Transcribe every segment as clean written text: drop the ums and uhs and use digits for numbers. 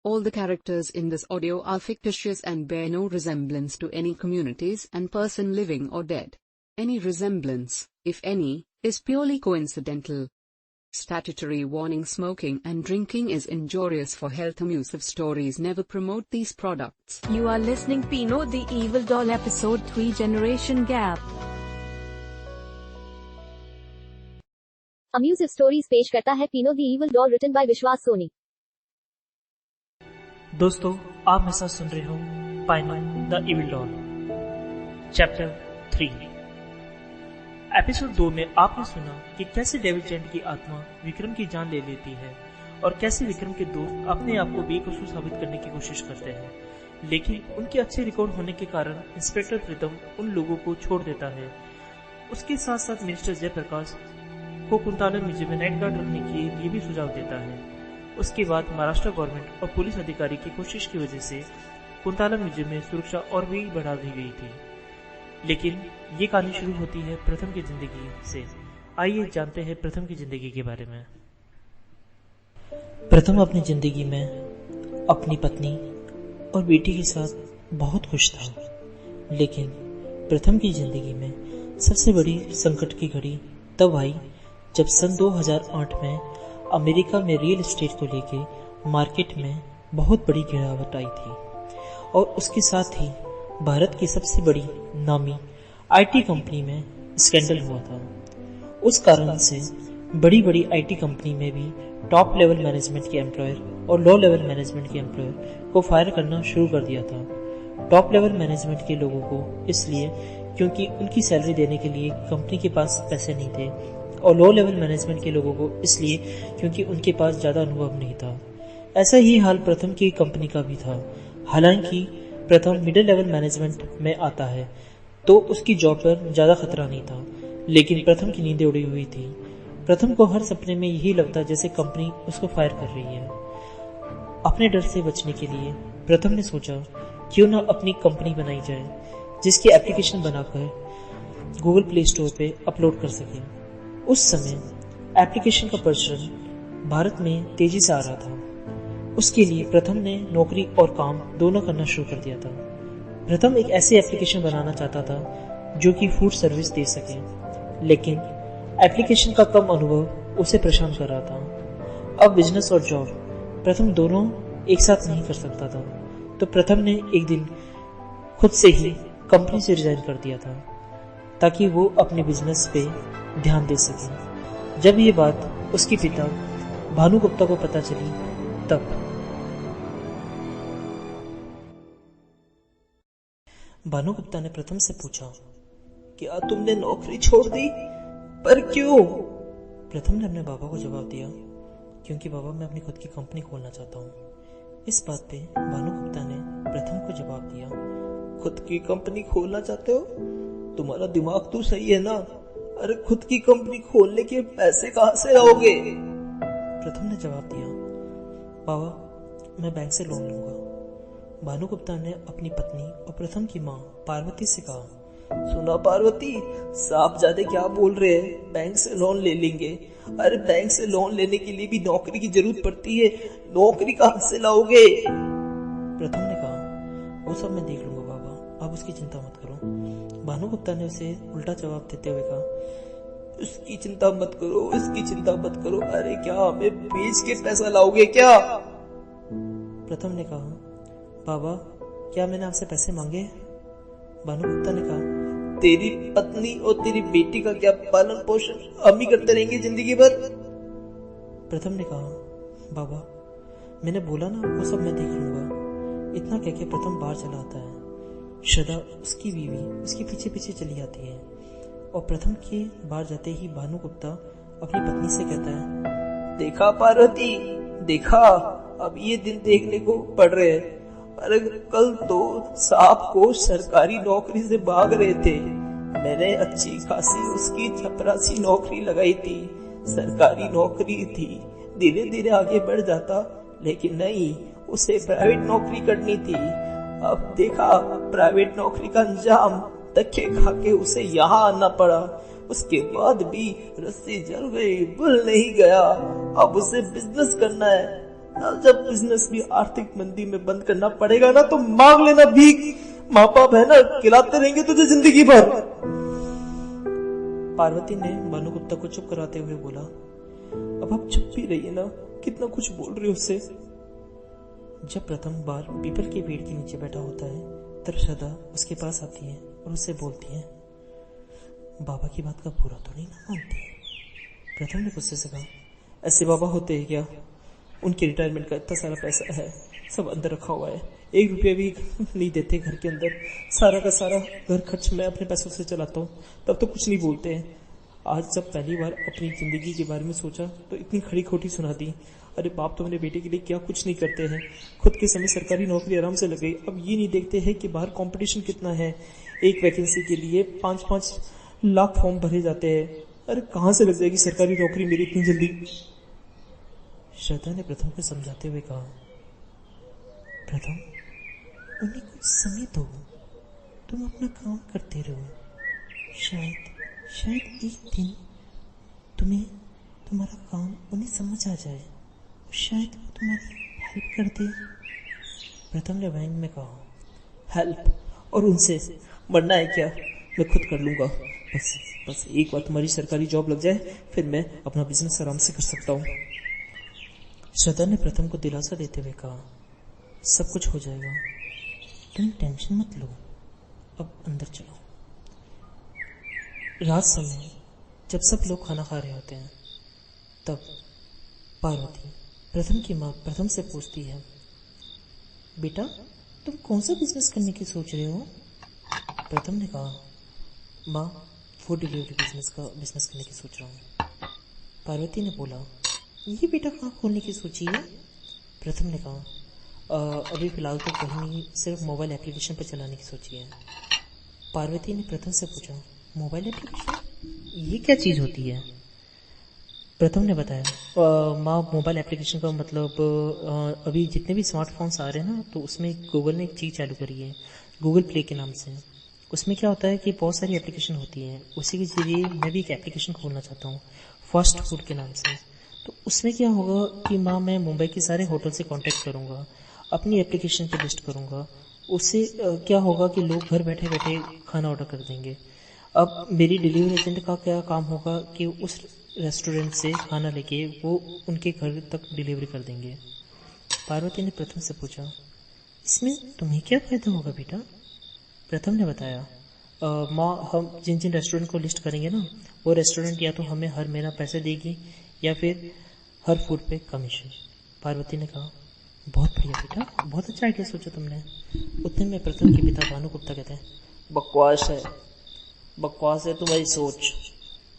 All the characters in this audio are fictitious and bear no resemblance to any communities and person living or dead. Any resemblance, if any, is purely coincidental. Statutory warning: smoking and drinking is injurious for health. Abusive stories never promote these products. You are listening Pino the Evil Doll Episode 3 Generation Gap. Amusive stories पेश करता है Pino the evil doll written by Vishwas Soni. दोस्तों, आप मेरे साथ सुन रहे हो Pino the evil doll chapter 3। Episode 2 में आपने सुना कि कैसे डेविड जेंट की आत्मा विक्रम की जान ले लेती है और कैसे विक्रम के दोस्त अपने आप को बेकसूर साबित करने की कोशिश करते हैं, लेकिन उनके अच्छे रिकॉर्ड होने के कारण इंस्पेक्टर प्रीतम उन लोगों को छोड़ देता है। उसके साथ साथ मिनिस्टर जयप्रकाश को कुंतालन म्यूजियम में नाइट गार्ड रखने के लिए भी सुझाव देता है। उसके बाद महाराष्ट्र गवर्नमेंट और पुलिस अधिकारी की कोशिश की वजह से कुंतालन म्यूजियम में सुरक्षा और भी बढ़ा दी गई थी। लेकिन ये कहानी शुरू होती है प्रथम की जिंदगी से। आइए जानते हैं प्रथम की जिंदगी के बारे में। प्रथम अपनी जिंदगी में अपनी पत्नी और बेटी के साथ बहुत खुश था, लेकिन प्रथम की जिंदगी में सबसे बड़ी संकट की घड़ी तब आई जब सन 2008 में अमेरिका में रियल एस्टेट को लेके मार्केट में बहुत बड़ी गिरावट आई थी और उसके साथ ही भारत की सबसे बड़ी नामी आईटी कंपनी में स्कैंडल हुआ था। उस कारण से बड़ी बड़ी आईटी कंपनी में भी टॉप लेवल मैनेजमेंट के एम्प्लॉयर और लो लेवल मैनेजमेंट के एम्प्लॉयर को फायर करना शुरू कर दिया था। टॉप लेवल मैनेजमेंट के लोगों को इसलिए क्योंकि उनकी सैलरी देने के लिए कंपनी के पास पैसे नहीं थे, और लो लेवल मैनेजमेंट के लोगों को इसलिए क्योंकि उनके पास ज्यादा अनुभव नहीं था। ऐसा ही हाल प्रथम की कंपनी का भी था। हालांकि प्रथम मिडिल लेवल मैनेजमेंट में आता है तो उसकी जॉब पर ज्यादा खतरा नहीं था, लेकिन प्रथम की नींदें उड़ी हुई थी। प्रथम को हर सपने में यही लगता जैसे कंपनी उसको फायर कर रही है। अपने डर से बचने के लिए प्रथम ने सोचा क्यों ना अपनी कंपनी बनाई जाए जिसकी एप्लीकेशन बनाकर गूगल प्ले स्टोर पे अपलोड कर सके। उस समय एप्लीकेशन का प्रचलन भारत में तेजी से आ रहा था। उसके लिए प्रथम ने नौकरी और काम दोनों करना शुरू कर दिया था। प्रथम एक ऐसी एप्लीकेशन बनाना चाहता था जो कि फूड सर्विस दे सके, लेकिन एप्लीकेशन का कम अनुभव उसे परेशान कर रहा था। अब बिजनेस और जॉब प्रथम दोनों एक साथ नहीं कर सकता था, तो प्रथम ने एक दिन खुद से ही कंपनी से रिजाइन कर दिया था ताकि वो अपने बिजनेस पे ध्यान दे सके। जब ये बात उसके पिता भानु गुप्ता को पता चली तब भानु गुप्ता ने प्रथम से पूछा, क्या तुमने नौकरी छोड़ दी? पर क्यों? प्रथम ने अपने बाबा को जवाब दिया, क्योंकि बाबा मैं अपनी खुद की कंपनी खोलना चाहता हूँ। इस बात पे भानु गुप्ता ने प्रथम को जवाब दिया, खुद की कंपनी खोलना चाहते हो? तुम्हारा दिमाग तो सही है ना? अरे खुद की कंपनी खोलने के पैसे कहाँ से लाओगे? प्रथम ने जवाब दिया, बाबा मैं बैंक से लोन लूंगा। भानु गुप्ता ने अपनी पत्नी और प्रथम की माँ पार्वती से कहा, सुना पार्वती, साफ ज्यादा क्या बोल रहे हैं? बैंक से लोन ले लेंगे। अरे बैंक से लोन लेने के लिए भी नौकरी की जरूरत पड़ती है, नौकरी कहाँ से लाओगे? प्रथम ने कहा, वो सब मैं देख लूंगा बाबा, आप उसकी चिंता मत करो। भानु गुप्ता ने उसे उल्टा जवाब देते हुए कहा, उसकी चिंता मत करो, इसकी चिंता मत करो। अरे क्या हमें बेच के पैसा लाओगे क्या? प्रथम ने कहा, बाबा क्या मैंने आपसे पैसे मांगे? भानु गुप्ता ने कहा, तेरी पत्नी और तेरी बेटी का क्या पालन पोषण हम ही करते रहेंगे जिंदगी भर? प्रथम ने कहा, बाबा मैंने बोला ना वो सब मैं देख लूंगा। इतना कह के प्रथम बाहर चला आता है। श्रद्धा उसकी बीवी उसके पीछे पीछे चली आती है और प्रथम के बाहर जाते ही भानु गुप्ता अपनी पत्नी से कहता है, देखा पार्वती, देखा अब ये दिन देखने को पड़ रहे हैं। अरे कल तो साहब को सरकारी नौकरी से भाग रहे थे, मैंने अच्छी खासी उसकी चपरासी नौकरी लगाई थी, सरकारी नौकरी थी। धीरे धीरे आगे बढ़ जाता, लेकिन नहीं, उसे प्राइवेट नौकरी करनी थी। अब देखा प्राइवेट नौकरी का अंजाम, धक्के खा के उसे यहाँ आना पड़ा। उसके बाद भी रस्सी जल गई, भूल नहीं गया। अब उसे बिजनेस करना है। जब बिजनेस भी आर्थिक मंदी में बंद करना पड़ेगा ना तो मांग लेना भीख। माँ बाप है ना, खिलाते रहेंगे तुझे जिंदगी भर। पार्वती ने भानुगुप्ता को चुप कराते हुए बोला, अब आप चुप भी रहिए ना, कितना कुछ बोल रहे हो उससे। जब प्रथम बार पीपल के पेड़ के नीचे बैठा होता है तब श्रद्धा उसके पास आती है और उससे बोलती है, बाबा की बात का पूरा तो नहीं ना मानती। प्रथम ने गुस्से से कहा, ऐसे बाबा होते हैं क्या? उनके रिटायरमेंट का इतना सारा पैसा है, सब अंदर रखा हुआ है, 1 रुपया भी नहीं देते घर के अंदर, सारा का सारा घर खर्च मैं अपने पैसों से चलाता हूँ, तब तो कुछ नहीं बोलते हैं। आज जब पहली बार अपनी जिंदगी के बारे में सोचा तो इतनी खड़ी खोटी सुना दी। अरे बाप तो मेरे बेटे के लिए क्या कुछ नहीं करते हैं, खुद के समय सरकारी नौकरी आराम से लग गई, अब ये नहीं देखते हैं कि बाहर कंपटीशन कितना है, एक वैकेंसी के लिए 5-5 लाख फॉर्म भरे जाते हैं। अरे कहां से लग जाएगी सरकारी नौकरी मेरी इतनी जल्दी। श्रद्धा ने प्रथम को समझाते हुए कहा, प्रथम उन्हें कुछ समय दो, तुम अपना काम करते रहो, शायद एक दिन तुम्हें तुम्हारा काम उन्हें समझ आ जाए, शायद वो तुम्हारी हेल्प कर दे। प्रथम ने व्यंग में कहा, हेल्प? और उनसे मरना है क्या? मैं खुद कर लूंगा, बस एक बार तुम्हारी सरकारी जॉब लग जाए फिर मैं अपना बिजनेस आराम से कर सकता हूँ। श्रद्धा ने प्रथम को दिलासा देते हुए कहा, सब कुछ हो जाएगा, तुम टेंशन मत लो, अब अंदर चलो। रात समय जब सब लोग खाना खा रहे होते हैं तब पार्वती प्रथम की माँ प्रथम से पूछती है, बेटा तुम कौन सा बिजनेस करने की सोच रहे हो? प्रथम ने कहा, माँ फूड डिलीवरी बिजनेस करने की सोच रहा हूँ। पार्वती ने बोला, ये बेटा कहाँ खोलने की सोची है? प्रथम ने कहा, अभी फिलहाल तो कहीं नहीं, सिर्फ मोबाइल एप्लीकेशन पर चलाने की सोची है। पार्वती ने प्रथम से पूछा, मोबाइल एप्लीकेशन ये क्या चीज होती है? प्रथम ने बताया, माँ मोबाइल एप्लीकेशन का मतलब अभी जितने भी स्मार्टफोन्स आ रहे हैं ना, तो उसमें गूगल ने एक चीज चालू करी है, गूगल प्ले के नाम से। उसमें क्या होता है कि बहुत सारी एप्लीकेशन होती है, उसी के जरिए मैं भी एक एप्लीकेशन खोलना चाहता हूँ फास्ट फूड के नाम से। तो उसमें क्या होगा कि माँ मैं मुंबई के सारे होटल से कांटेक्ट करूँगा, अपनी एप्लीकेशन की लिस्ट करूँगा, उससे क्या होगा कि लोग घर बैठे बैठे खाना ऑर्डर कर देंगे। अब मेरी डिलीवरी एजेंट का क्या काम होगा कि उस रेस्टोरेंट से खाना लेके वो उनके घर तक डिलीवरी कर देंगे। पार्वती ने प्रथम से पूछा, इसमें तुम्हें क्या फायदा होगा बेटा? प्रथम ने बताया, माँ हम जिन जिन रेस्टोरेंट को लिस्ट करेंगे ना, वो रेस्टोरेंट या तो हमें हर महीना पैसे देगी या फिर हर फूड पे कमीशन। पार्वती ने कहा, बहुत बढ़िया बेटा, बहुत अच्छा आइडिया सोचा तुमने। उतने में प्रथम के पिता भानुगुप्ता कहते हैं, बकवास है तुम्हारी सोच,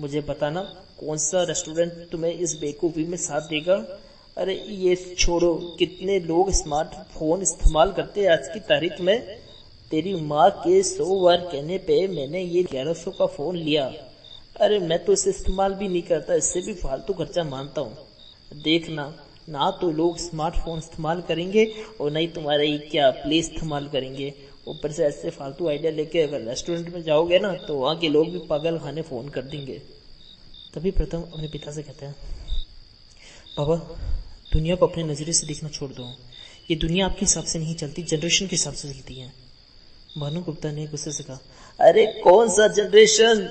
मुझे बताना कौन सा रेस्टोरेंट तुम्हें इस बेवकूफ़ी में साथ देगा। अरे ये छोड़ो, कितने लोग स्मार्टफोन इस्तेमाल करते हैं आज की तारीख में। तेरी माँ के 100 बार कहने पे मैंने ये 1100 का फोन लिया। अरे मैं तो इसे इस्तेमाल भी नहीं करता, इससे भी फालतू खर्चा मानता हूँ। देखना, ना तो लोग स्मार्टफोन इस्तेमाल करेंगे और नहीं तुम्हारे ये क्या प्ले इस्तेमाल करेंगे। ऊपर से ऐसे फालतू आइडिया लेके अगर रेस्टोरेंट में जाओगे ना तो वहाँ के लोग भी पागल खाने फोन कर देंगे। तभी प्रथम अपने पिता से कहते हैं, बाबा दुनिया को अपने नजरिए से देखना छोड़ दो, ये दुनिया आपके हिसाब से नहीं चलती, जनरेशन के हिसाब से चलती है। भानुगुप्ता ने गुस्से से कहा, अरे कौन सा जनरेशन,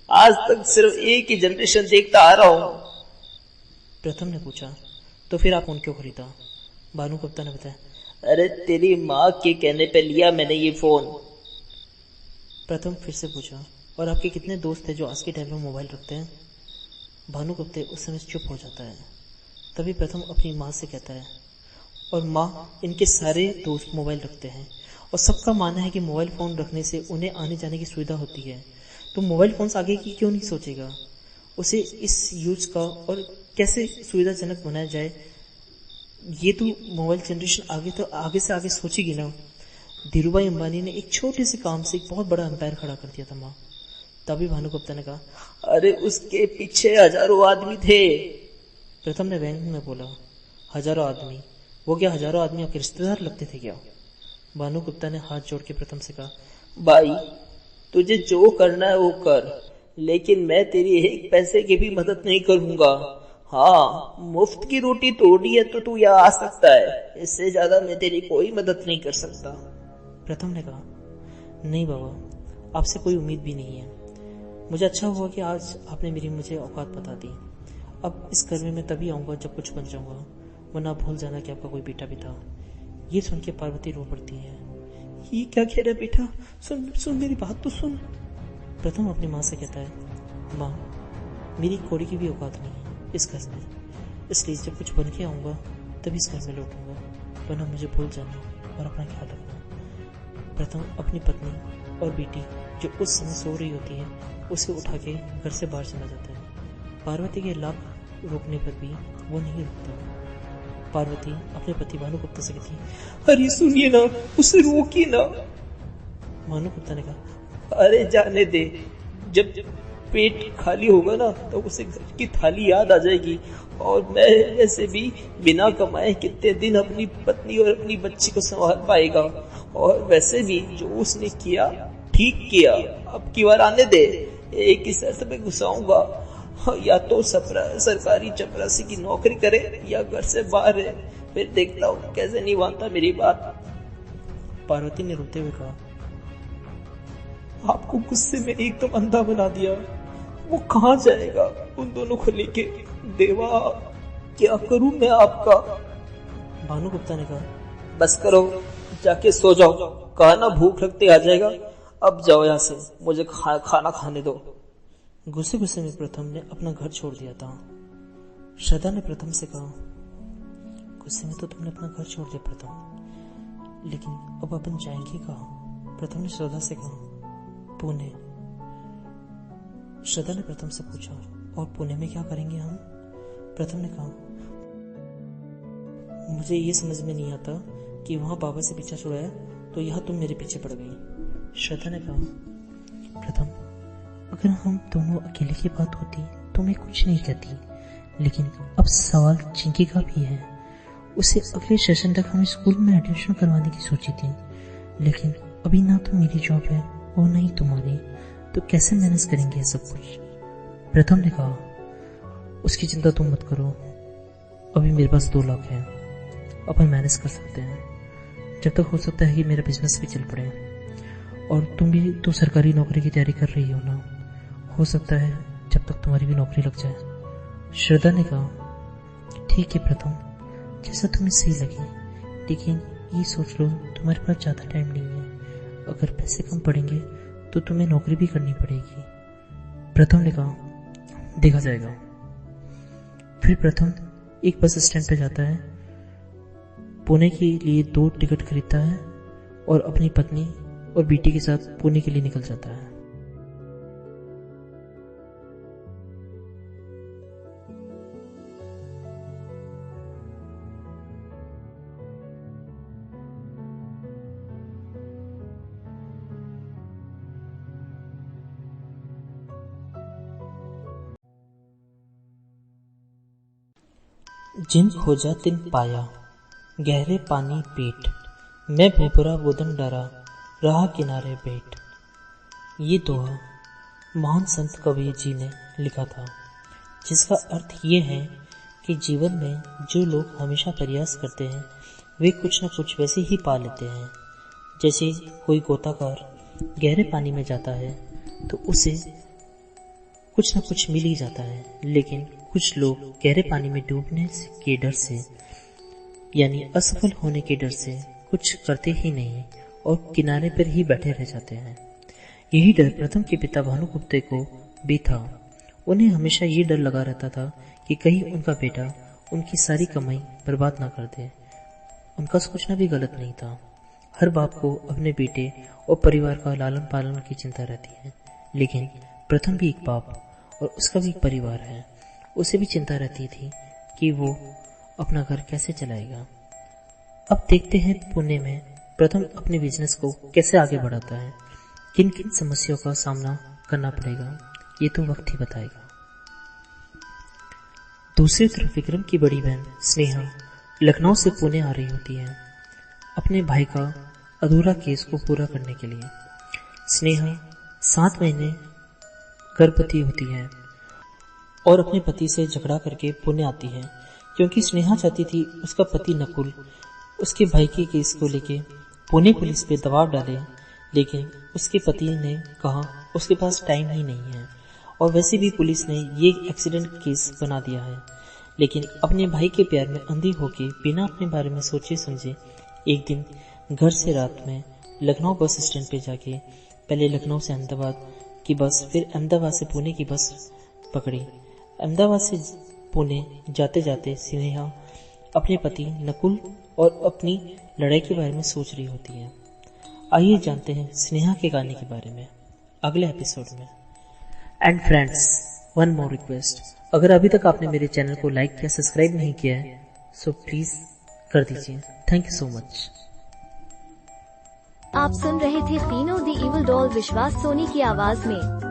आज तक सिर्फ एक ही जनरेशन देखता आ रहा हूँ। प्रथम ने पूछा, तो फिर आप फोन क्यों खरीदा? भानुगुप्ता ने बताया, अरे तेरी माँ के कहने पे लिया मैंने ये फोन। प्रथम फिर से पूछा, और आपके कितने दोस्त हैं जो आज के टाइम में मोबाइल रखते हैं? भानुगुप्ता उस समय चुप हो जाता है। तभी प्रथम अपनी माँ से कहता है, और माँ इनके सारे दोस्त मोबाइल रखते हैं और सबका मानना है कि मोबाइल फोन रखने से उन्हें आने जाने की सुविधा होती है, तो मोबाइल फोन आगे की क्यों नहीं सोचेगा, उसे इस यूज का और कैसे सुविधाजनक बनाया जाए, ये तो मोबाइल जनरेशन आगे से आगे सोचेगी ना। धीरूभाई अंबानी ने एक छोटे से काम से एक बहुत बड़ा एम्पायर खड़ा कर दिया था माँ। तभी भानुगुप्ता ने कहा, अरे उसके पीछे हजारों आदमी थे। प्रथम ने व्यंग में बोला, हजारों आदमी? वो क्या हजारों आदमी आपके रिश्तेदार लगते थे क्या? भानुगुप्ता ने हाथ जोड़ के प्रथम से कहा, भाई तुझे जो करना है वो कर, लेकिन मैं तेरी एक पैसे की भी मदद नहीं करूंगा। हाँ, मुफ्त की रोटी तोड़ी है तो तू यहाँ आ सकता है, इससे ज्यादा मैं तेरी कोई मदद नहीं कर सकता। प्रथम ने कहा, नहीं बाबा, आपसे कोई उम्मीद भी नहीं है। मुझे अच्छा हुआ कि आज आपने मुझे औकात बता दी। अब इस घर में मैं तभी आऊंगा जब कुछ बन जाऊंगा, वरना भूल जाना कि आपका कोई बेटा भी था। ये सुन के पार्वती रो पड़ती है। ये क्या कह रहा है बेटा, सुन मेरी बात तो सुन। प्रथम अपनी माँ से कहता है, माँ, मेरी कौड़ी की भी औकात नहीं है इस घर में, इसलिए जब कुछ बन के आऊंगा तभी इस घर में लौटूंगा, वरना मुझे भूल जाना और अपना ख्याल रखना। प्रथम अपनी पत्नी और बेटी जो उस समय सो रही होती है उसे उठा के घर से बाहर चला जाता है। पार्वती के लाख रोकने पर भी वो नहीं रुकता। पार्वती अपने पति भानुगुप्ता से कहती, अरे सुनिए ना, उसे रोकिए ना। भानुगुप्ता ने कहा, अरे जाने दे, जब पेट खाली होगा ना तो उसे घर की थाली याद आ जाएगी, और मैं ऐसे भी बिना कमाए कितने दिन अपनी पत्नी और अपनी बच्ची को संभाल पाएगा। और वैसे भी जो उसने किया ठीक किया, अब की बार आने दे, एक ही शर्त पे घुसाऊंगा, या तो सरकारी चपरासी की नौकरी करे या घर से बाहर है, फिर देखता हूँ कैसे नहीं मानता मेरी बात। पार्वती ने रोते हुए कहा, आपको गुस्से में एकदम अंधा बना दिया, वो कहाँ जाएगा उन दोनों को लेके, देवा क्या करूं मैं आपका। भानुगुप्ता ने कहा, बस करो, जाके सो जाओ, कहा ना भूख लगते आ जाएगा, अब जाओ यहाँ से, मुझे खाना खाने दो। गुस्से गुस्से में प्रथम ने अपना घर छोड़ दिया था। श्रद्धा ने प्रथम से कहा, गुस्से में तो तुमने अपना घर छोड़ दिया प्रथम, लेकिन अब अपन जाएंगे कहाँ? प्रथम ने श्रद्धा से कहा, पुणे। श्रद्धा ने प्रथम से पूछा, और पुणे में क्या करेंगे हम? प्रथम ने कहा, मुझे ये समझ में नहीं आता कि वहां बाबा से पीछा छुड़ाया तो यहाँ तुम मेरे पीछे पड़ गई। श्रद्धा ने कहा, प्रथम, अगर हम दोनों अकेले की बात होती तो मैं कुछ नहीं कहती, लेकिन अब सवाल चिंकी का भी है। उसे अगले सेशन तक हमें स्कूल में एडमिशन करवाने की सोची थी, लेकिन अभी ना तो मेरी जॉब है और ना ही तुम्हारी, तो कैसे मैनेज करेंगे ये सब कुछ? प्रथम ने कहा, उसकी चिंता तुम मत करो, अभी मेरे पास 2 लाख है, अपन मैनेज कर सकते हैं। जब तक हो सकता है कि मेरा बिजनेस भी चल पड़े, और तुम भी तो सरकारी नौकरी की तैयारी कर रही हो ना, हो सकता है जब तक तुम्हारी भी नौकरी लग जाए। श्रद्धा ने कहा, ठीक है प्रथम, जैसा तुम्हें सही लगे, लेकिन ये सोच लो तुम्हारे पास ज्यादा टाइम नहीं है, अगर पैसे कम पड़ेंगे तो तुम्हें नौकरी भी करनी पड़ेगी। प्रथम ने कहा, देखा जाएगा। फिर प्रथम एक बस स्टैंड पर जाता है, पुणे के लिए 2 टिकट खरीदता है और अपनी पत्नी और बेटी के साथ पुणे के लिए निकल जाता है। जिन खोजा तिन पाया, गहरे पानी पेट, मैं भूपरा वोदन डरा, राह किनारे बैठ। ये दोहा महान संत कबीर जी ने लिखा था, जिसका अर्थ ये है कि जीवन में जो लोग हमेशा प्रयास करते हैं वे कुछ न कुछ वैसे ही पा लेते हैं। जैसे कोई गोताखोर गहरे पानी में जाता है तो उसे कुछ न कुछ मिल ही जाता है, लेकिन कुछ लोग गहरे पानी में डूबने के डर से, यानी असफल होने के डर से कुछ करते ही नहीं और किनारे पर ही बैठे रह जाते हैं। यही डर प्रथम के पिता भानुगुप्ते को भी था। उन्हें हमेशा ये डर लगा रहता था कि कहीं उनका बेटा उनकी सारी कमाई बर्बाद ना कर दे। उनका सोचना भी गलत नहीं था। हर बाप को अपने बेटे और परिवार का लालन पालन की चिंता रहती है, लेकिन प्रथम भी एक बाप और उसका भी एक परिवार है। उसे भी चिंता रहती थी कि वो अपना घर कैसे चलाएगा। अब देखते हैं पुणे में प्रथम अपने बिजनेस को कैसे आगे बढ़ाता है, किन किन समस्याओं का सामना करना पड़ेगा, ये तो वक्त ही बताएगा। दूसरी तरफ विक्रम की बड़ी बहन स्नेहा लखनऊ से पुणे आ रही होती है अपने भाई का अधूरा केस को पूरा करने के लिए। स्नेहा 7 महीने गर्भवती होती है और अपने पति से झगड़ा करके पुणे आती है, क्योंकि स्नेहा चाहती थी उसका पति नकुल उसके भाई के केस को लेके पुणे पुलिस पे दबाव डाले, लेकिन उसके पति ने कहा उसके पास टाइम ही नहीं है और वैसे भी पुलिस ने ये एक्सीडेंट केस बना दिया है। लेकिन अपने भाई के प्यार में अंधी होके बिना अपने बारे में सोचे समझे एक दिन घर से रात में लखनऊ बस स्टैंड पे जाके पहले लखनऊ से अहमदाबाद की बस, फिर अहमदाबाद से पुणे की बस पकड़ी। अहमदाबाद से पुणे जाते जाते स्नेहा अपने पति नकुल और अपनी लड़ाई के बारे में सोच रही होती है। आइए जानते हैं स्नेहा के गाने के बारे में अगले एपिसोड में। And friends, one more request, अगर अभी तक आपने मेरे चैनल को लाइक या सब्सक्राइब नहीं किया है सो प्लीज कर दीजिए। Thank you so much. आप सुन रहे थे तीनों द इविल डॉल विश्वास सोनी की आवाज में।